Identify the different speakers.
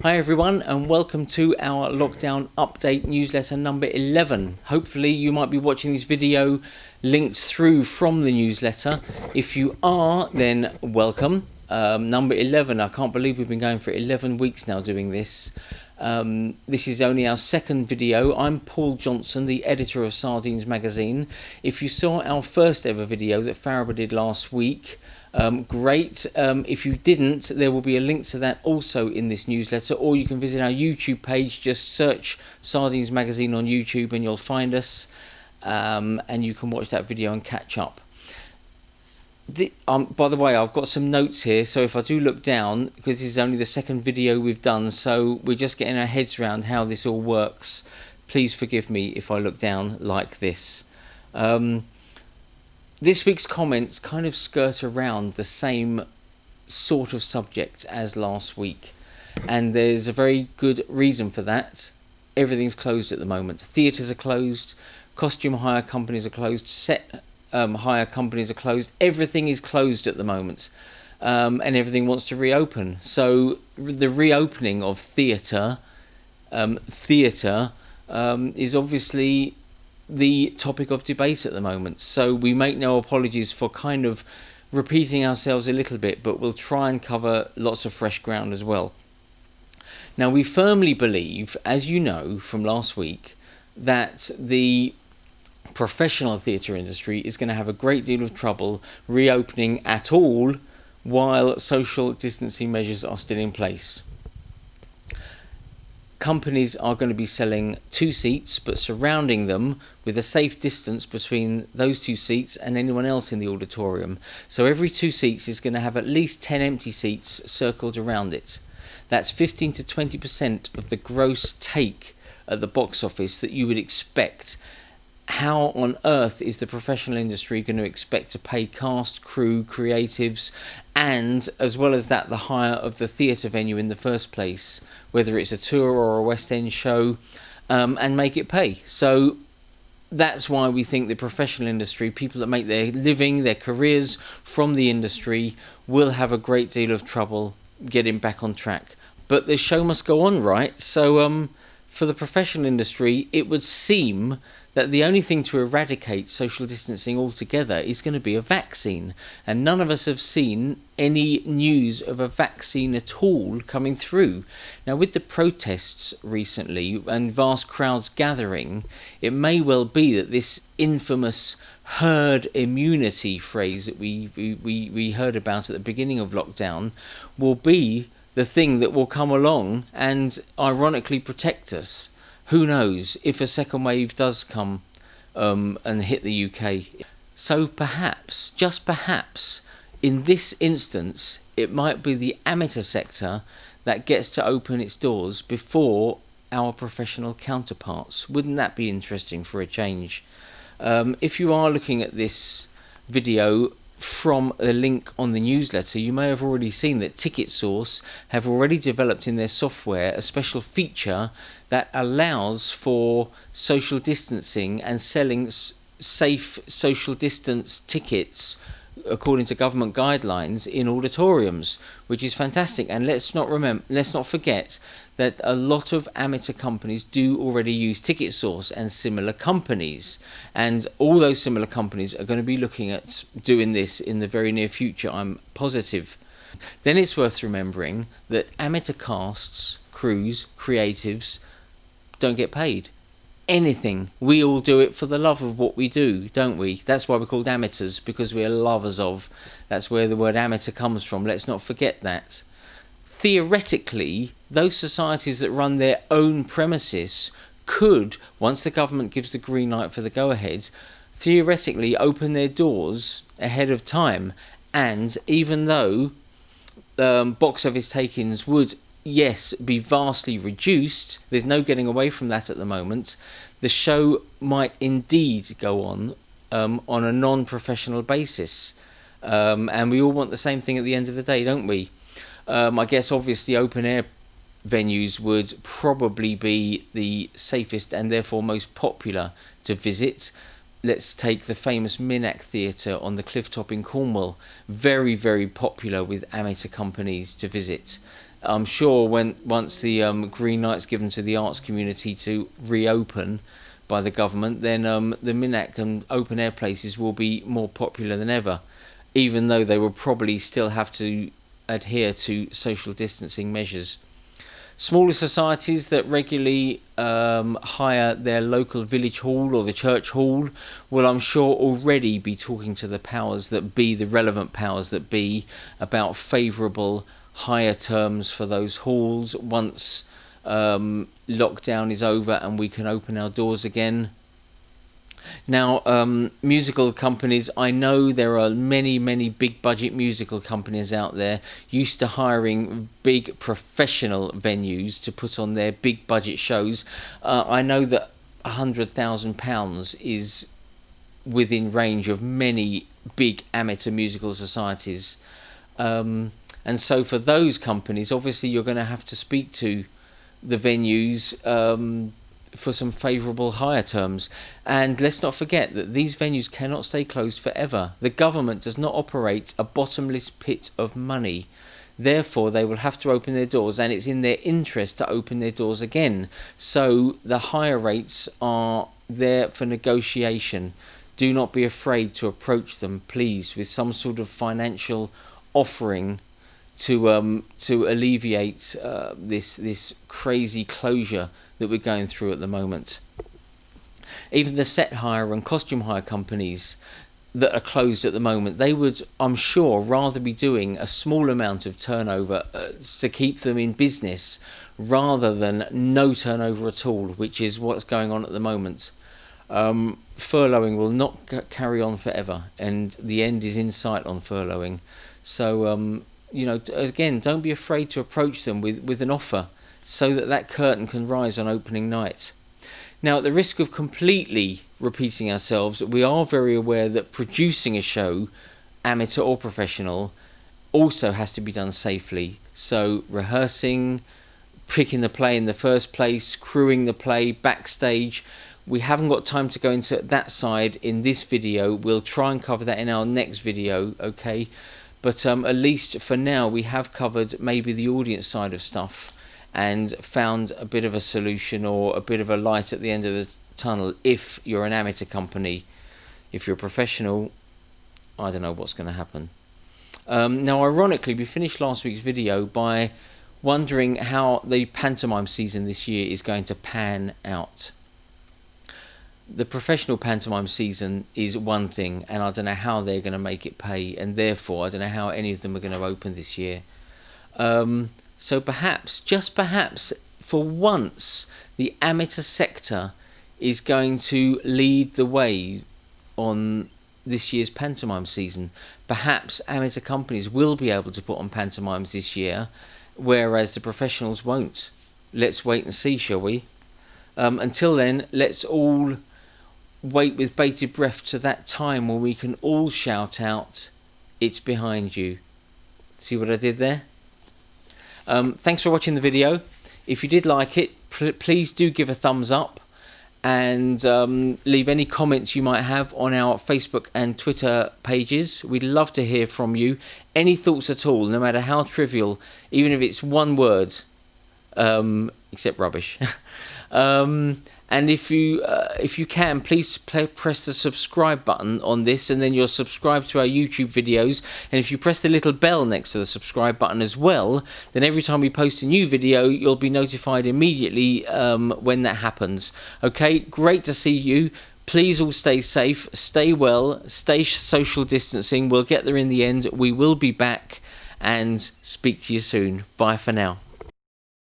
Speaker 1: Hi everyone, and welcome to our lockdown update newsletter number 11. Hopefully you might be watching this video linked through from the newsletter. If you are, then welcome. Number 11, I can't believe we've been going for 11 weeks now doing this. This is only our second video. I'm Paul Johnson, the editor of Sardines magazine. If you saw our first ever video that Farabah did last week, great. If you didn't, there will be a link to that also in this newsletter, or you can visit our YouTube page. Just search Sardines magazine on YouTube and you'll find us, and you can watch that video and catch up. By the way, I've got some notes here, so if I do look down, because this is only the second video we've done, so we're just getting our heads around how this all works. Please forgive me if I look down like this. This week's comments kind of skirt around the same sort of subject as last week, and there's a very good reason for that. Everything's closed at the moment. Theatres are closed, costume hire companies are closed, set hire companies are closed. Everything is closed at the moment, and everything wants to reopen. So the reopening of theatre is obviously the topic of debate at the moment. So we make no apologies for kind of repeating ourselves a little bit, but we'll try and cover lots of fresh ground as well. Now, we firmly believe, as you know from last week, that the professional theatre industry is going to have a great deal of trouble reopening at all while social distancing measures are still in place. Companies are going to be selling 2 seats, but surrounding them with a safe distance between those 2 seats and anyone else in the auditorium. So every 2 seats is going to have at least 10 empty seats circled around it. That's 15 to 20% of the gross take at the box office that you would expect. How on earth is the professional industry going to expect to pay cast, crew, creatives, and as well as that, the hire of the theatre venue in the first place, whether it's a tour or a West End show, and make it pay? So that's why we think the professional industry, people that make their living, their careers from the industry, will have a great deal of trouble getting back on track. But the show must go on, right? So for the professional industry, it would seem that the only thing to eradicate social distancing altogether is going to be a vaccine. And none of us have seen any news of a vaccine at all coming through. Now, with the protests recently and vast crowds gathering, it may well be that this infamous herd immunity phrase that we heard about at the beginning of lockdown will be the thing that will come along and ironically protect us. Who knows if a second wave does come and hit the UK. So perhaps, just perhaps, in this instance, it might be the amateur sector that gets to open its doors before our professional counterparts. Wouldn't that be interesting for a change? If you are looking at this video from a link on the newsletter, you may have already seen that TicketSource have already developed in their software a special feature that allows for social distancing and selling safe social distance tickets according to government guidelines in auditoriums, which is fantastic. And let's not forget that a lot of amateur companies do already use TicketSource and similar companies, and all those similar companies are going to be looking at doing this in the very near future, I'm positive. Then it's worth remembering that amateur casts, crews, creatives don't get paid anything. We all do it for the love of what we do, don't we? That's why we're called amateurs, because we're lovers of. That's where the word amateur comes from. Let's not forget that. Theoretically, those societies that run their own premises could, once the government gives the green light for the go-ahead, theoretically open their doors ahead of time. And even though box office takings would, yes, be vastly reduced, there's no getting away from that at the moment, the show might indeed go on a non-professional basis. And we all want the same thing at the end of the day, don't we? I guess obviously open air venues would probably be the safest and therefore most popular to visit. Let's take the famous Minack Theatre on the Clifftop in Cornwall. Very, very popular with amateur companies to visit. I'm sure once the green light's given to the arts community to reopen by the government, then the Minack and open air places will be more popular than ever, even though they will probably still have to adhere to social distancing measures. Smaller societies that regularly hire their local village hall or the church hall will, I'm sure, already be talking to the powers that be, the relevant powers that be, about favourable higher terms for those halls once lockdown is over and we can open our doors again. Now, musical companies, I know there are many big budget musical companies out there used to hiring big professional venues to put on their big budget shows. I know that £100,000 is within range of many big amateur musical societies. And so for those companies, obviously you're going to have to speak to the venues for some favourable hire terms. And let's not forget that these venues cannot stay closed forever. The government does not operate a bottomless pit of money. Therefore, they will have to open their doors, and it's in their interest to open their doors again. So the hire rates are there for negotiation. Do not be afraid to approach them, please, with some sort of financial offering to alleviate this crazy closure that we're going through at the moment. Even the set hire and costume hire companies that are closed at the moment, they would, I'm sure, rather be doing a small amount of turnover to keep them in business rather than no turnover at all, which is what's going on at the moment. Furloughing will not carry on forever, and the end is in sight on furloughing. So again, don't be afraid to approach them with an offer so that curtain can rise on opening night. Now, at the risk of completely repeating ourselves, we are very aware that producing a show, amateur or professional, also has to be done safely. So rehearsing, picking the play in the first place, crewing the play, backstage. We haven't got time to go into that side in this video. We'll try and cover that in our next video, okay? But at least for now, we have covered maybe the audience side of stuff and found a bit of a solution or a bit of a light at the end of the tunnel if you're an amateur company. If you're a professional, I don't know what's going to happen. Now, ironically, we finished last week's video by wondering how the pantomime season this year is going to pan out. The professional pantomime season is one thing, and I don't know how they're going to make it pay, and therefore I don't know how any of them are going to open this year. So perhaps, just perhaps, for once, the amateur sector is going to lead the way on this year's pantomime season. Perhaps amateur companies will be able to put on pantomimes this year, whereas the professionals won't. Let's wait and see, shall we? Until then, let's all wait with bated breath to that time when we can all shout out, "It's behind you." See what I did there? Thanks for watching the video. If you did like it, please do give a thumbs up and leave any comments you might have on our Facebook and Twitter pages. We'd love to hear from you. Any thoughts at all, no matter how trivial, even if it's one word, except rubbish. And if you can, please press the subscribe button on this, and then you'll subscribe to our YouTube videos. And if you press the little bell next to the subscribe button as well, then every time we post a new video, you'll be notified immediately when that happens. Okay, great to see you. Please all stay safe, stay well, stay social distancing. We'll get there in the end. We will be back, and speak to you soon. Bye for now.